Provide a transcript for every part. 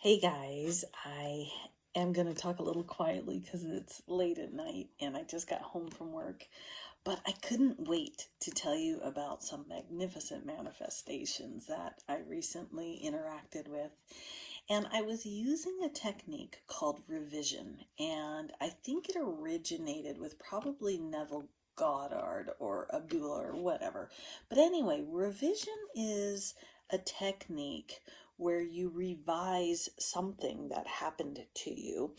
Hey guys, I am going to talk a little quietly because it's late at night and I just got home from work. But I couldn't wait to tell you about some magnificent manifestations that I recently interacted with. And I was using a technique called revision, and I think it originated with probably Neville Goddard or Abdullah or whatever. But anyway, revision is a technique where you revise something that happened to you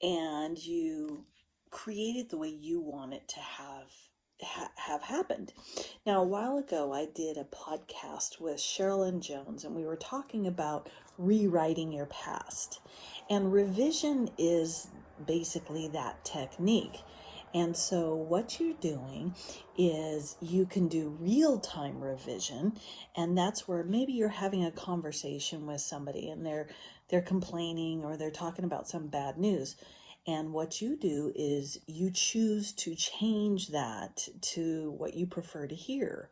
and you create it the way you want it to have happened. Now, a while ago, I did a podcast with Sherilyn Jones, and we were talking about rewriting your past. And revision is basically that technique. And so, what you're doing is you can do real time revision, and that's where maybe you're having a conversation with somebody and they're complaining or they're talking about some bad news. And what you do is you choose to change that to what you prefer to hear.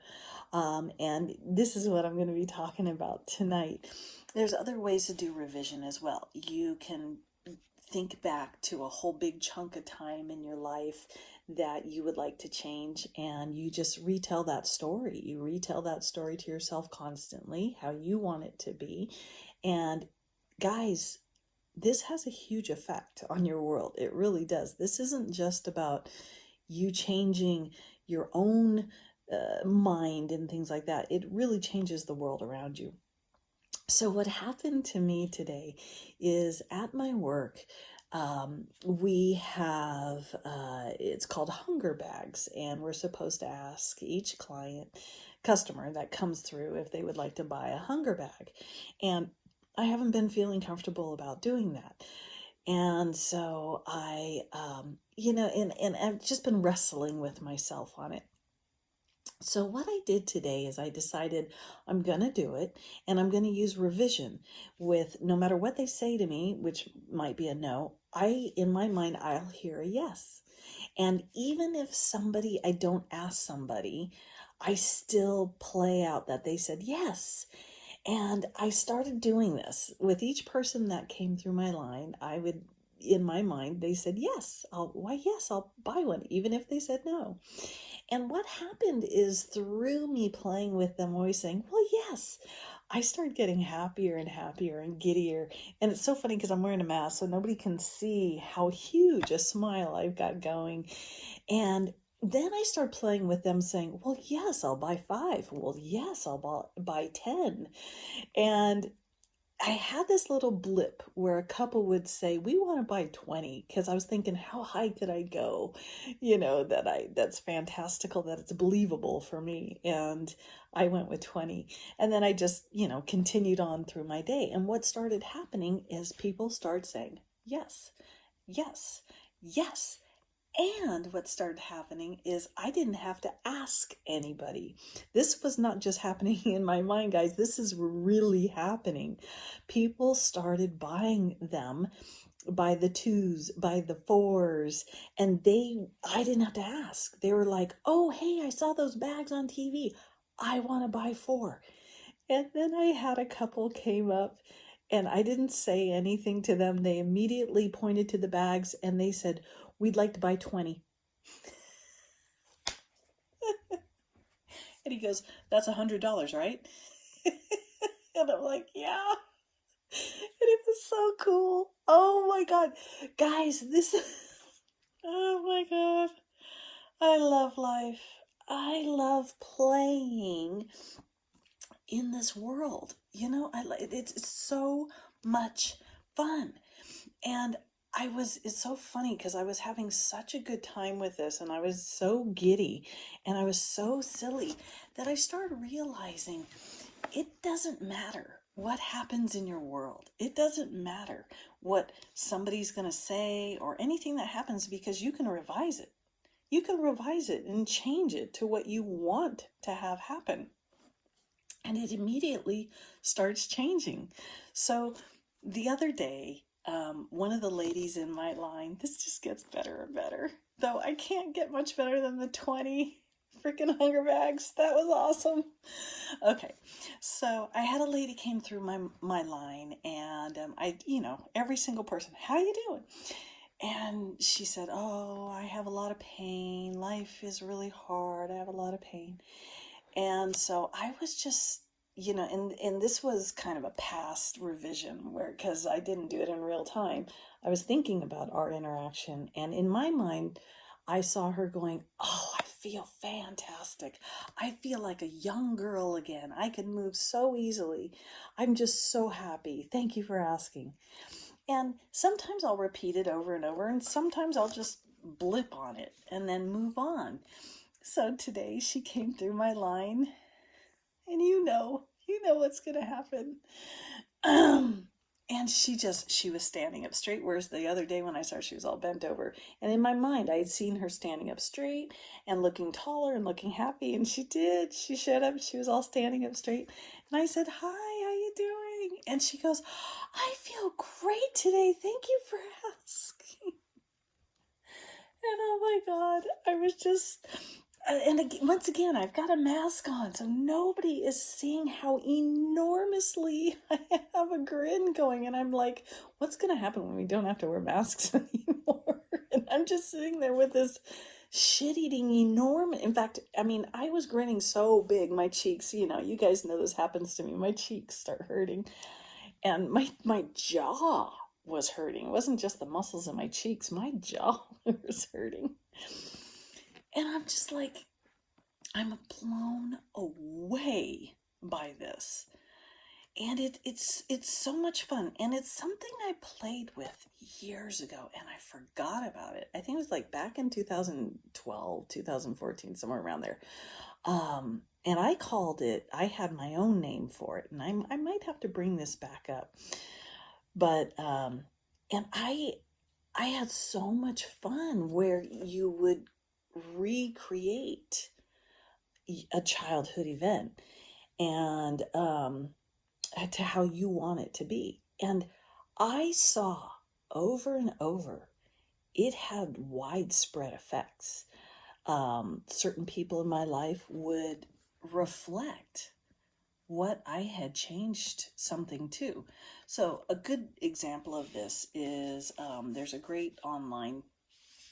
And this is what I'm going to be talking about tonight. There's other ways to do revision as well. You can think back to a whole big chunk of time in your life that you would like to change, and you just retell that story. You retell that story to yourself constantly, how you want it to be. And guys, this has a huge effect on your world. It really does. This isn't just about you changing your own mind and things like that. It really changes the world around you. So, what happened to me today is at my work, we have it's called hunger bags, and we're supposed to ask each customer that comes through if they would like to buy a hunger bag. And I haven't been feeling comfortable about doing that. And so and I've just been wrestling with myself on it. So what I did today is I decided I'm going to do it, and I'm going to use revision with no matter what they say to me, which might be a no, in my mind, I'll hear a yes. And even if I don't ask somebody, I still play out that they said yes. And I started doing this with each person that came through my line. In my mind, they said yes. I'll buy one, even if they said no. And what happened is through me playing with them, always saying, well, yes, I started getting happier and happier and giddier. And it's so funny because I'm wearing a mask, so nobody can see how huge a smile I've got going. And then I start playing with them saying, well, yes, I'll buy 5. Well, yes, I'll buy 10. And I had this little blip where a couple would say, we want to buy 20, because I was thinking, how high could I go? That's fantastical, that it's believable for me. And I went with 20. And then I just, continued on through my day. And what started happening is people start saying, yes, yes, yes. And what started happening is I didn't have to ask anybody. This was not just happening in my mind, guys. This is really happening. People started buying them by the 2s, by the 4s, and I didn't have to ask. They were like, oh, hey, I saw those bags on TV. I want to buy 4. And then I had a couple came up, and I didn't say anything to them. They immediately pointed to the bags and they said, we'd like to buy 20. And he goes, that's $100, right? And I'm like, yeah. And it was so cool. Oh my God. Guys, oh my God. I love life. I love playing in this world. It's so much fun. And it's so funny because I was having such a good time with this, and I was so giddy and I was so silly that I started realizing it doesn't matter what happens in your world. It doesn't matter what somebody's going to say or anything that happens, because you can revise it. You can revise it and change it to what you want to have happen. And it immediately starts changing. So the other day, one of the ladies in my line, this just gets better and better, though I can't get much better than the 20. Freaking hunger bags. That was awesome. Okay, so I had a lady came through my line, and every single person, how you doing? And she said, "Oh, I have a lot of pain. Life is really hard. I have a lot of pain." And so I was just, and this was kind of a past revision where, because I didn't do it in real time, I was thinking about our interaction. And in my mind, I saw her going, "Oh, I feel fantastic. I feel like a young girl again. I can move so easily. I'm just so happy. Thank you for asking." And sometimes I'll repeat it over and over, and sometimes I'll just blip on it and then move on. So today she came through my line, and you know what's going to happen. And she was standing up straight, whereas the other day when I saw her, she was all bent over. And in my mind, I had seen her standing up straight and looking taller and looking happy. And she showed up, she was all standing up straight. And I said, "Hi, how you doing?" And she goes, "I feel great today. Thank you for asking." And oh my God, I was just, and again, once again, I've got a mask on, so nobody is seeing how enormously I have a grin going. And I'm like, what's going to happen when we don't have to wear masks anymore? And I'm just sitting there with this shit-eating enormous, in fact, I mean, I was grinning so big, my cheeks, you guys know this happens to me, my cheeks start hurting. And my jaw was hurting. It wasn't just the muscles in my cheeks, my jaw was hurting. And I'm just like, I'm blown away by this. And it's so much fun. And it's something I played with years ago, and I forgot about it. I think it was like back in 2012, 2014, somewhere around there. And I had my own name for it, and I might have to bring this back up. But and I had so much fun where you would recreate a childhood event, and to how you want it to be. And I saw over and over it had widespread effects. Certain people in my life would reflect what I had changed something to. So a good example of this is, there's a great online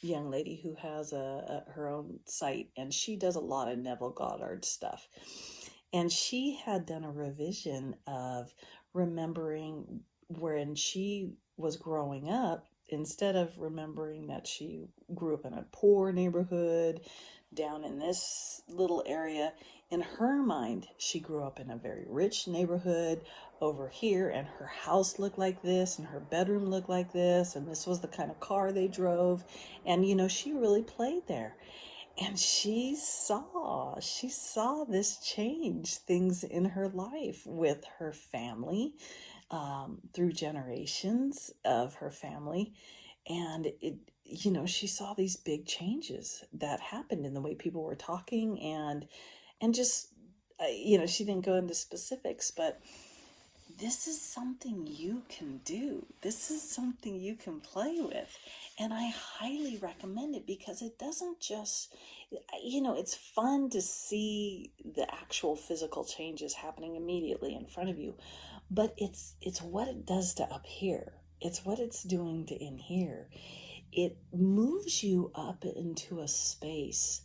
young lady who has her own site, and she does a lot of Neville Goddard stuff. And she had done a revision of remembering when she was growing up, instead of remembering that she grew up in a poor neighborhood down in this little area, in her mind, she grew up in a very rich neighborhood over here, and her house looked like this, and her bedroom looked like this, and this was the kind of car they drove. And, she really played there. And she saw this change things in her life with her family, through generations of her family. And she saw these big changes that happened in the way people were talking, and just, she didn't go into specifics, but this is something you can do. This is something you can play with. And I highly recommend it, because it doesn't just, it's fun to see the actual physical changes happening immediately in front of you, but it's what it does to up here. It's what it's doing to in here. It moves you up into a space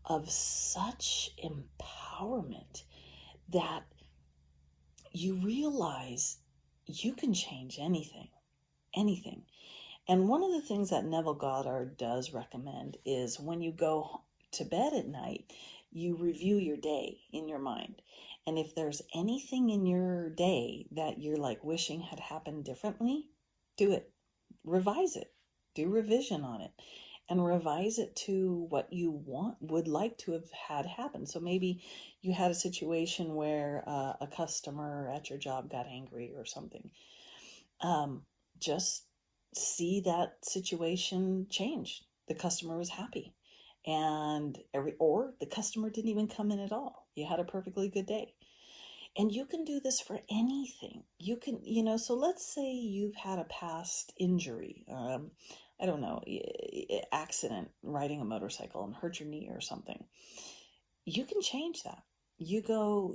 of such empowerment that you realize you can change anything. And one of the things that Neville Goddard does recommend is, when you go to bed at night, you review your day in your mind. And if there's anything in your day that you're like wishing had happened differently, do it. Revise it. Do revision on it. And revise it to what you would like to have had happen. So maybe you had a situation where a customer at your job got angry or something. Just see that situation change. The customer was happy, or the customer didn't even come in at all. You had a perfectly good day. And you can do this for anything. You can, so let's say you've had a past injury, I don't know, accident riding a motorcycle and hurt your knee or something. you can change that. You go,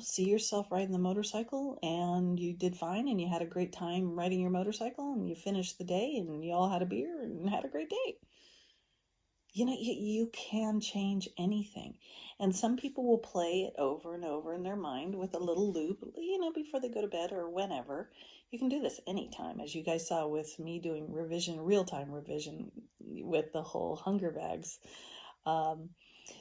see yourself riding the motorcycle and you did fine and you had a great time riding your motorcycle and you finished the day and you all had a beer and had a great day. You can change anything. And some people will play it over and over in their mind with a little loop, before they go to bed or whenever. You can do this anytime, as you guys saw with me doing real-time revision with the whole hunger bags.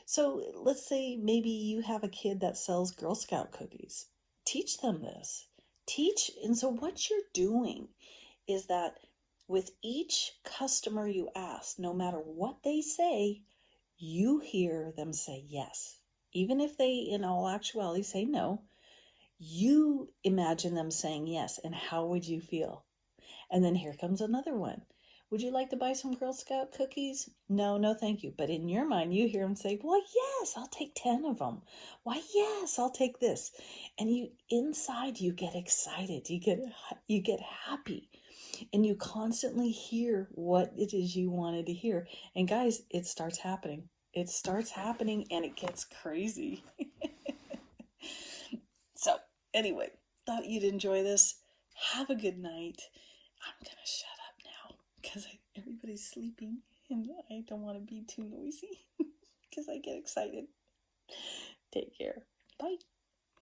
So let's say maybe you have a kid that sells Girl Scout cookies. Teach them this. And so what you're doing is that with each customer you ask, no matter what they say, you hear them say yes. Even if they, in all actuality, say no, you imagine them saying yes, and how would you feel? And then here comes another one. Would you like to buy some Girl Scout cookies? No, no, thank you. But in your mind, you hear them say, well, yes, I'll take 10 of them. Why, yes, I'll take this. And inside, you get excited. You get happy. And you constantly hear what it is you wanted to hear. And guys, it starts happening. It starts happening and it gets crazy. So, anyway, thought you'd enjoy this. Have a good night. I'm going to shut up now because everybody's sleeping and I don't want to be too noisy because I get excited. Take care. Bye.